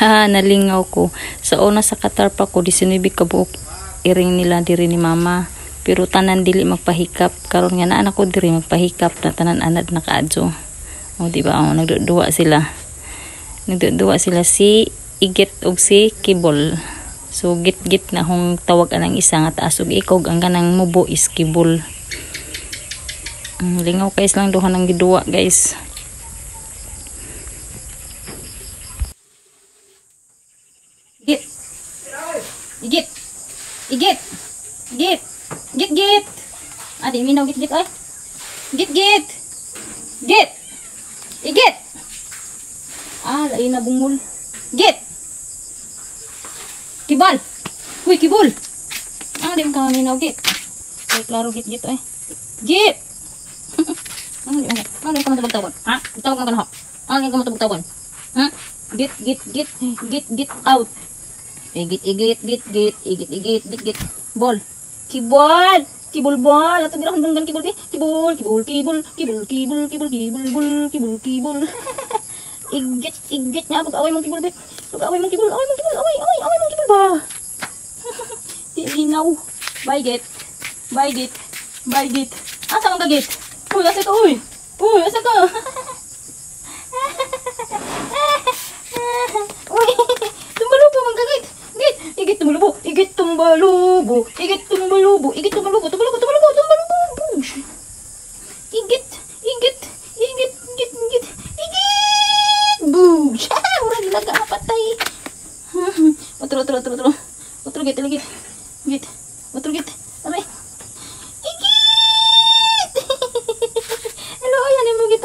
Ha, nalingaw ko. Sa una sa katarpa ko, 19 kabuok iring nila diri ni mama. Pero tanan dili magpahikap. Karon nga na anak ko diri magpahikap na tanan anad na kaadyo. O diba, nagduduwa sila. Nagduduwa sila si Igit og si Kibol. So git-git na hong tawag anang isa nga taas og ikog ang kanang mubo is Kibol. Lingaw guys lang duha nang giduwa guys. Igit. Igit. Igit. Igit. Git git. Adi minaw git git ay. Git git. Git. Igit. Lain na bungol. Git. Kibal. Uy kibol. Di mo ka minaw git. Ay klaro git git ay. Git. Ano ka matubag-tawon? Ha? Tawag mo ka na ho. Ano ka matubag-tawon? Ha? Git git git. Git git out. Igit igit git git. Igit igit git git. Bol. Kibol, kibol bol, atau bilang dengan kibol deh, kibol, kibol, kibol, kibol, kibol, kibol, kibol, kibol, kibol, kibol. Igit, igit nya, pag away mong kibol deh, pag away mong kibol, away mong kibol, away mong kibol ba? Tilinaw, baigit, baigit, baigit. Asa kang kagit? Uy, asa ka, uy, asa ka? Uy, tumbalubo mong kagit. Igit tumbalubo, igit tumbalubo, igit tumbalubo, igit tumbalubo, tumbalubo, tumbalubo, tumbalubo. Igit, igit, igit, igit, igit, igit. Boom. Murag ilaga patay. Otro git, git. Git. Otro git. Aray. Igit. Hello, yan mo git.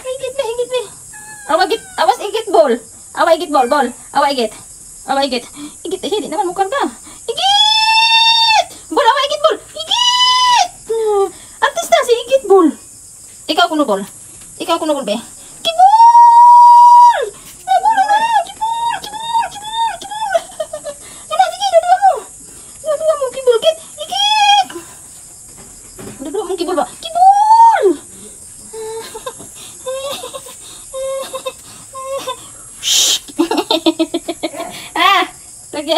Igit na, igit na. Awas igit bol. Awa igit bol, bol. Awa igit. Awa igit. Igit, hindi naman mukan ka. Igit! Bol, awa igit bol. Igit! Artista si igit bol. Ikaw kuno bol. Ikaw kuno bol be. Kibol! Bol na. Kibol, kibol, kibol, kibol. Ana sige dua mo. Dua mo kibol git. Igit! Dua mo kibol ba? Kibol! Shh. Lagi.